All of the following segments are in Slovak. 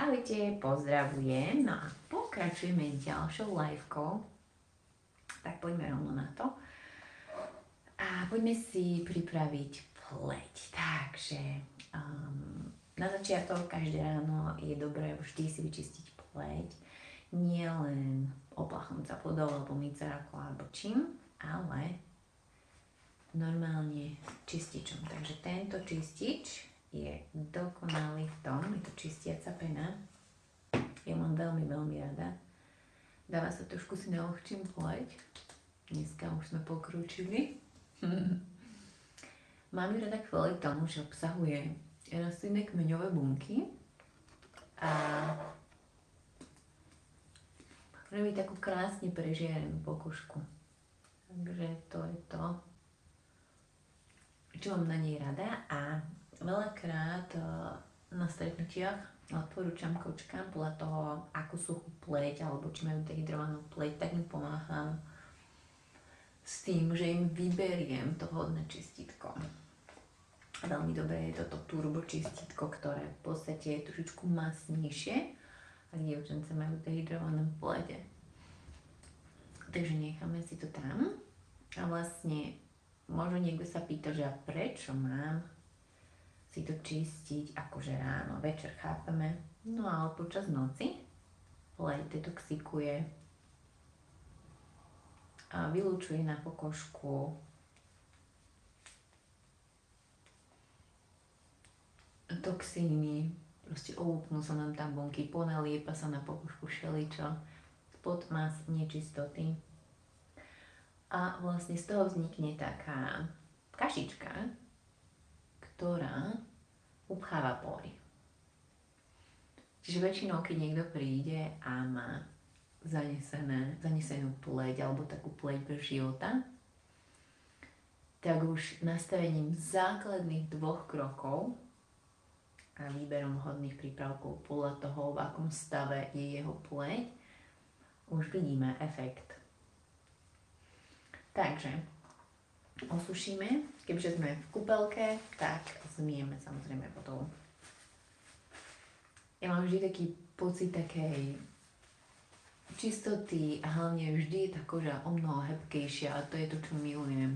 Ahojte, pozdravujem. No a pokračujeme ďalšou livekou. Tak poďme rovno na to. A poďme si pripraviť pleť. Takže na začiatok každé ráno je dobré vždy si vyčistiť pleť. Nie len opláchnuť sa vodou alebo myť sa rukou alebo čím, ale normálne čističom. Takže tento čistič je dokonalý v tom, je to čistiaca pena. Ja mám veľmi, veľmi rada. Dáva sa trošku si naľahčím pleť. Dneska už sme pokrúčili. Mám ju rada kvôli tomu, že obsahuje rastlinné kmeňové bunky a robí takú krásne prežiarenú pokožku. Takže to je to, čo mám na nej rada a veľakrát na stretnutiach odporúčam kočkám podľa toho, akú suchú pleť alebo či majú dehydrovanú pleť, tak im pomáham s tým, že im vyberiem to vhodné čistítko. Veľmi dobré je toto turbo čistítko, ktoré v podstate je trošičku masnejšie, ak dievčence majú dehydrovanú pleť. Takže necháme si to tam a vlastne možno niekto sa pýta, že prečo mám si to čistiť akože ráno, večer, chápeme. No ale počas noci pleť detoxikuje a vylúčuje na pokožku toxíny, proste olúpnú sa nám tam bunky, ponaliepa sa na pokožku všeličo, podmas, nečistoty. A vlastne z toho vznikne taká kašička, ktorá upcháva pory. Čiže väčšinou, keď niekto príde a má zanesenú pleť alebo takú pleť bez života, tak už nastavením základných 2 krokov a výberom vhodných prípravkov podľa toho, v akom stave je jeho pleť, už vidíme efekt. Takže osušíme, keďže sme v kúpelke, tak zmieme samozrejme potom. Ja mám vždy taký pocit takej čistoty a hlavne vždy je tá koža o mnoho hebkejšia a to je to, čo milujem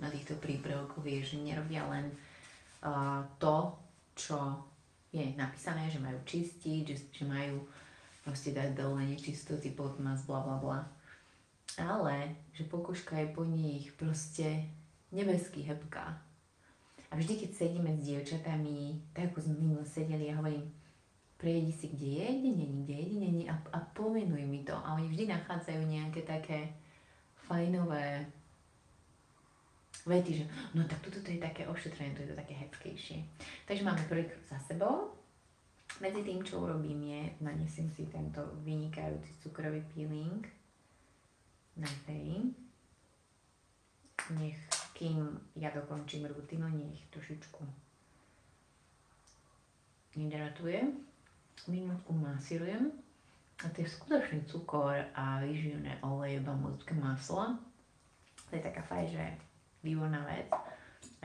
na týchto prípravkoch, je, že nerobia len to, čo je napísané, že majú čistiť, že majú proste dať dole nečistoty, podmas, bla bla bla. Ale že pokožka je po nich proste nebeský hebká. A vždy, keď sedíme s dievčatami, tak ako sme minule sedeli, ja hovorím, prejdi si, kde je, kde není a pomenuj mi to. A oni vždy nachádzajú nejaké také fajnové vety, že no tak toto je také ošetrené, to je to také hebkejšie. Takže máme prvý krok za sebou. Medzi tým, čo urobím je, nanesiem si tento vynikajúci cukrový peeling na tej. Nech, kým ja dokončím rutinu, nech trošičku hydratuje. Minútku masírujem. A to je skutočný cukor a vyživené oleje, bambusské maslo. To je taká fajn, že výborná vec.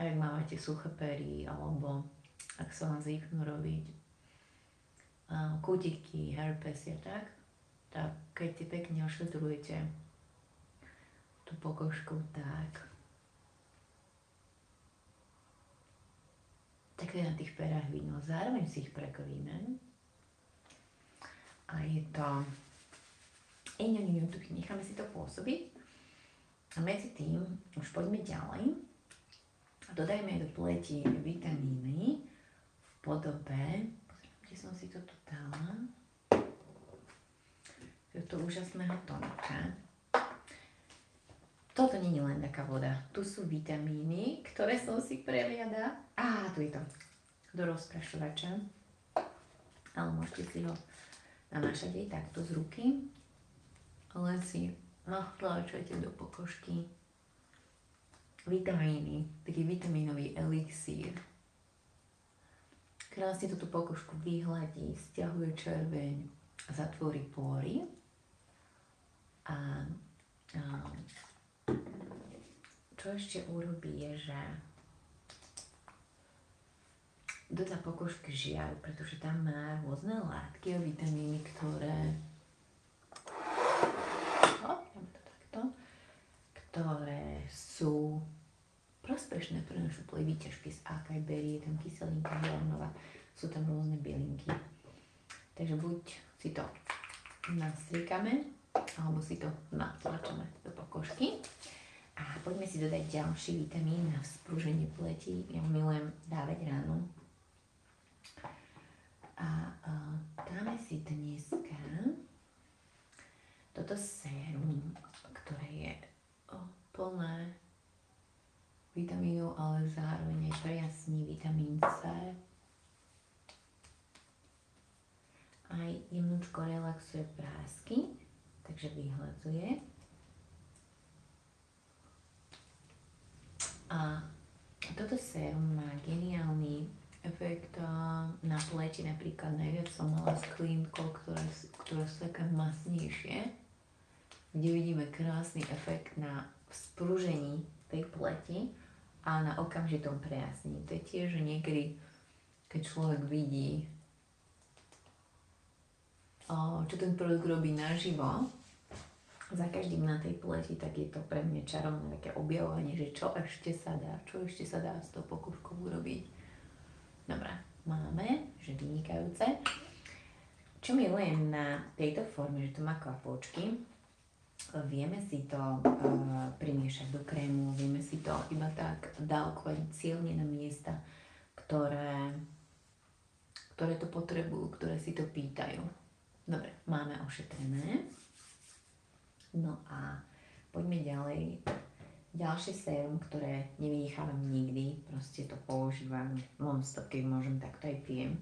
A ak máte suché pery, alebo ak sa vám zvyknú robiť kútiky, herpes a tak keď si pekne ošetrujete tú pokožku, tak je na tých perách vidno. Zároveň si ich prekrvíme. A je to necháme si to pôsobiť. A medzi tým už poďme ďalej. Dodajme do pleti vitamíny v podobe, kde som si to tu dala, to úžasného tónika. Toto nie je len taká voda. Tu sú vitamíny, ktoré som si preliada. Tu je to. Do rozprašovača. Ale môžete si ho namášať aj takto z ruky. Ale si natláčate do pokožky vitamíny. Taký vitamínový elixír. Krásne túto pokožku vyhladí, stiahuje červeň, zatvorí pory. A čo ešte urobí je, že Doda pokožky žiaľ, pretože tam má rôzne látky a vitamíny, ktoré ktoré sú prospešné pre našu pleť, výťažky z akaj berie, je tam kyselinka hyaluronová, sú tam rôzne bielinky. Takže buď si to nastriekame, alebo si to natlačame do pokožky. A poďme si dodať ďalší vitamín na vzpruženie pleti. Ja milujem dávať ráno. A dáme si dneska toto sérum, ktoré je plné vitamínov, ale zároveň aj prejasní vitamín C. Aj jemnúčko relaxuje prásky, takže vyhladzuje. A toto sérum má geniálny efekt na pleti, napríklad najviac som mala s klientkou, ktoré sú také masnejšie, kde vidíme krásny efekt na spružení tej pleti a na okamžitom prejasnení. To je tiež, že niekedy, keď človek vidí, čo ten produkt robí naživo, za každým na tej pleti, tak je to pre mňa čarovné také objavovanie, že čo ešte sa dá s tou pokožkou urobiť. Dobre, máme, že vynikajúce. Čo milujem na tejto forme, že to má kvapôčky, vieme si to primiešať do krému, vieme si to iba tak dávkovať cieľne na miesta, ktoré to potrebujú, ktoré si to pýtajú. Dobre, máme ošetrené. No a poďme ďalej. Ďalšie sérum, ktoré nevynechávam nikdy, proste to používam non-stop, keď môžem, tak to aj pijem.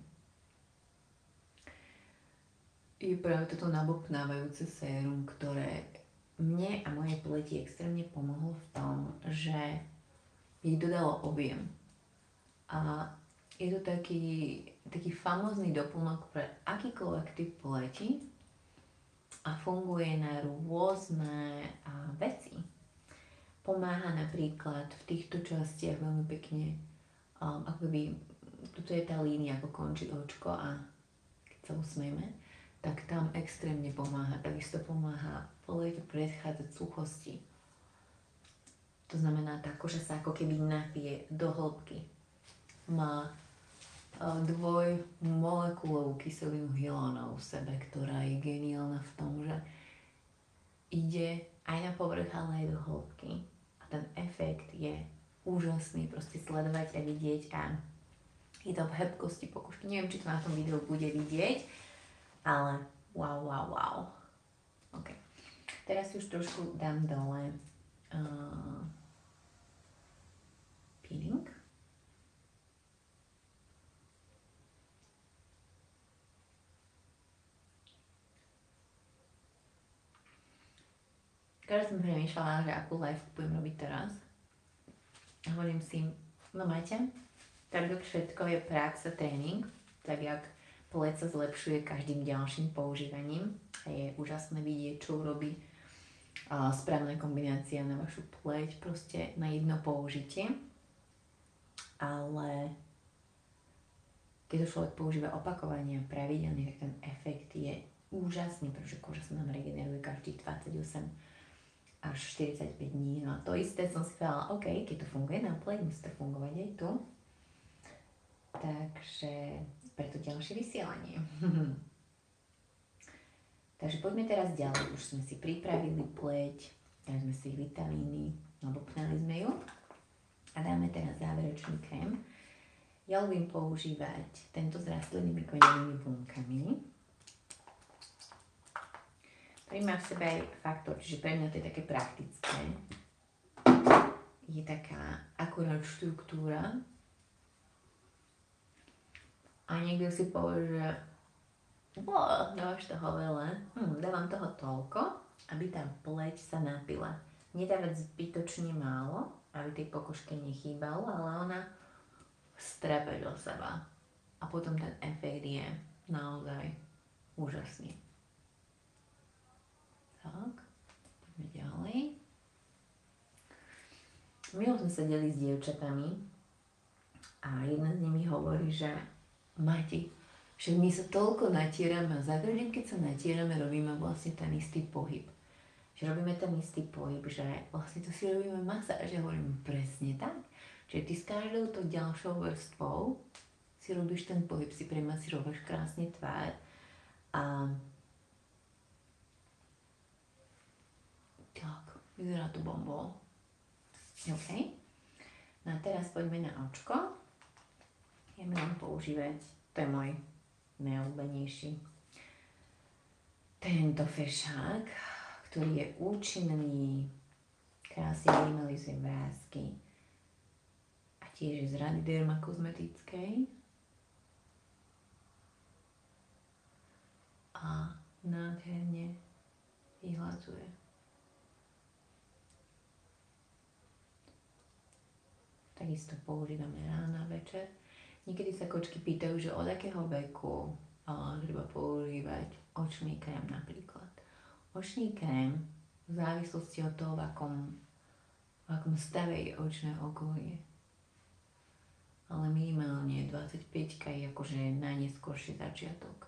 Je práve toto nabobtnávajúce sérum, ktoré mne a mojej pleti extrémne pomohlo v tom, že jej dodalo objem. A je to taký famózny doplnok pre akýkoľvek typ pleti a funguje na rôzne veci. Pomáha napríklad v týchto častiach veľmi pekne, akoby, tuto je tá línia, ako končí očko a keď sa usmejeme, tak tam extrémne pomáha. Takisto pomáha pleť predchádzať suchosti. To znamená, tá koža sa ako keby napije do hĺbky. Má dvojmolekulovú kyselinu hyaluronovú v sebe, ktorá je geniálna v tom, že ide aj na povrch, ale aj do hĺbky. A ten efekt je úžasný, proste sledovať a vidieť a je to v hebkosti pokožky. Neviem, či to na tom videu bude vidieť, ale wow. OK. Teraz si už trošku dám dole peeling. Každá som premýšľala, že akú live budem robiť teraz. A hovorím si, no máte, tak ako všetko je prax a tréning, tak jak pleť sa zlepšuje každým ďalším používaním a je úžasné vidieť, čo urobí správna kombinácia na vašu pleť, proste na jedno použitie. Ale keď to človek používa opakovane a pravidelne, tak ten efekt je úžasný, pretože koža sa nám regeneruje každých 28 až 45 dní. No a to isté som si povedala, OK, keď to funguje na pleť, musí to fungovať aj tu. Takže preto ďalšie vysielanie. Takže poďme teraz ďalej. Už sme si pripravili pleť, dali sme si vitamíny, nabopnali sme ju a dáme teraz záverečný krém. Ja ľúbim používať tento s rastlinnými koňovými bunkami, ktorý má v sebe aj faktor, čiže pre mňa to je také praktické. Je taká akurát štruktúra. A niekto si povie, že dávaš toho veľa. Dávam toho toľko, aby tá pleť sa napila. Nedávať zbytočne málo, aby tej pokožke nechýbalo, ale ona strepe do seba. A potom ten efekt je naozaj úžasný. Tak, poďme ďalej. Milo sme sedeli s dievčatami A jedna z nimi hovorí, že Mati, však my sa toľko natierame a za každým, keď sa natierame, robíme vlastne ten istý pohyb. Že robíme ten istý pohyb, že vlastne to si robíme masáž. Ja hovorím presne tak. Čiže ty s každou tou ďalšou vrstvou si robíš ten pohyb, si premasíruješ krásne tvár a tak, vyzerá to bombo. OK. No a teraz poďme na očko. Ja milujem používať, to je môj najobľúbenejší, tento fešák, ktorý je účinný, krásne minimalizuje vrásky a tiež je z Rady Derma kozmetickej a nádherne vyhľadzuje. Takisto používame ráno a večer. Niekedy sa kočky pýtajú, že od akého veku treba používať očný krém napríklad. Očný krém v závislosti od toho, v akom stave je očné okolie. Ale minimálne 25 je akože najneskorší začiatok.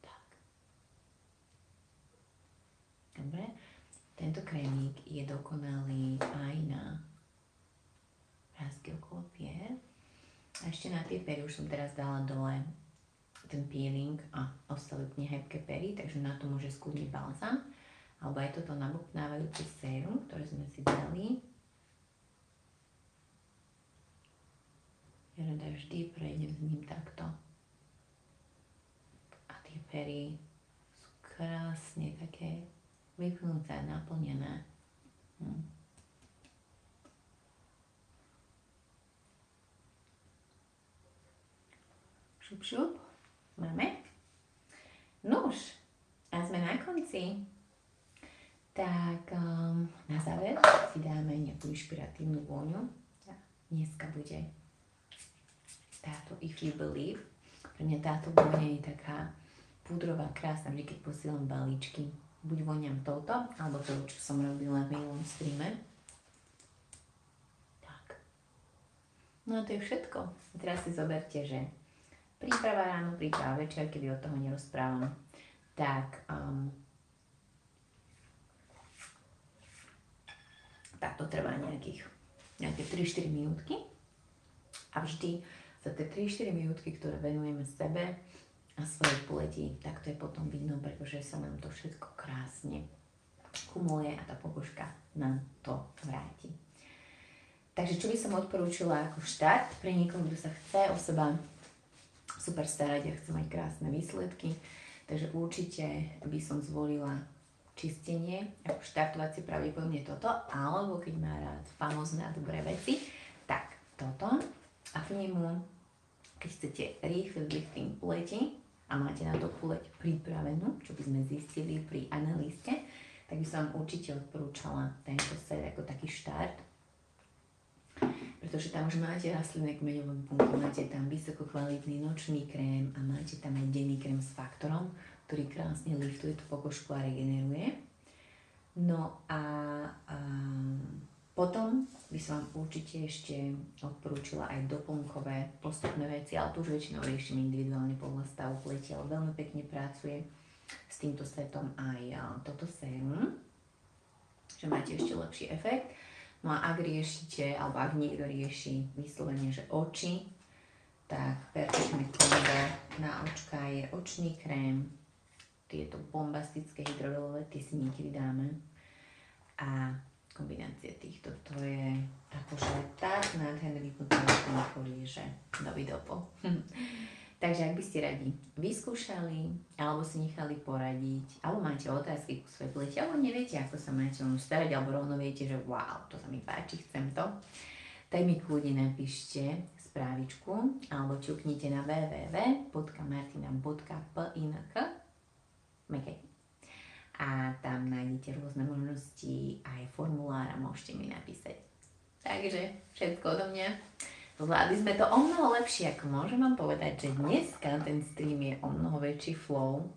Tak. Dobre. Tento krémik je dokonalý aj na vrásky okolo pier. A ešte na tie pery už som teraz dala dole ten peeling a ostali úplne hebké pery, takže na to môže skúdiť balzam. Alebo aj toto nabobtnávajúce sérum, ktoré sme si dali. Ja rada vždy prejdem s ním takto. A tie pery sú krásne také vypnuté, naplnené. Šup, šup. Máme. Nuž. A sme na konci. Tak na záver si dáme nejakú inšpiratívnu vôňu. Dneska bude táto If You Believe. Pre mňa táto vôňa je taká púdrová, krásna, vždy keď posielam balíčky. Buď voňam touto, alebo to, čo som robila v minulom streame. Tak. No a to je všetko. A teraz si zoberte, že príprava ráno, príprava večer, kedy od toho nerozprávam. Tak, táto trvá nejaké 3-4 minútky. A vždy za tie 3-4 minútky, ktoré venujeme sebe a svojej pleti, tak to je potom vidno, pretože sa nám to všetko krásne kumuluje a tá pokožka nám to vráti. Takže čo by som odporúčila ako štart pre niekoho, kto sa chce o seba super starať a chce mať krásne výsledky. Takže určite by som zvolila čistenie, ako štartovacie pravdepodobne toto, alebo keď má rád famózne a dobré veci, tak toto. A k nemu, keď chcete rýchly lifting pleti a máte na to pleť pripravenú, čo by sme zistili pri analýzke, tak by som určite odporúčala tento set ako taký štart. Pretože tam už máte rastlinné kmeňové bunky, máte tam vysokokvalitný nočný krém a máte tam aj denný krém s faktorom, ktorý krásne liftuje tú pokožku a regeneruje. No a potom by som vám určite ešte odporúčila aj doplnkové postupné veci, ale tu už väčšinou riešim individuálne podľa stavu pleti, ale veľmi pekne pracuje s týmto setom aj toto sérum, že máte ešte lepší efekt. No a ak riešite, alebo ak niekto rieši vyslovene, že oči, tak perfektné kombo na očka je očný krém, tieto bombastické hydrolové, tie si niekedy dáme. A kombinácia týchto, to je akože tak nádherné vypnuté okolie, že dovidopo. Takže ak by ste radi vyskúšali, alebo si nechali poradiť, alebo máte otázky ku svojej pleti, alebo neviete, ako sa máte o ňu starať, alebo rovno viete, že wow, to sa mi páči, chcem to, tak mi kľudne napíšte správičku, alebo ťuknite na www.martina.pink a tam nájdete rôzne možnosti, aj formulár a môžete mi napísať. Takže všetko odo mňa. Zvládli sme to o mnoho lepšie, ako môžem vám povedať, že dneska ten stream je o mnoho väčší flow,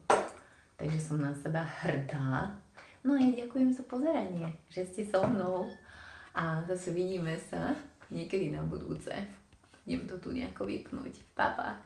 takže som na seba hrdá. No a ja ďakujem za pozeranie, že ste so mnou a zase vidíme sa niekedy na budúce. idem to tu nejako vypnúť. Pa, pa.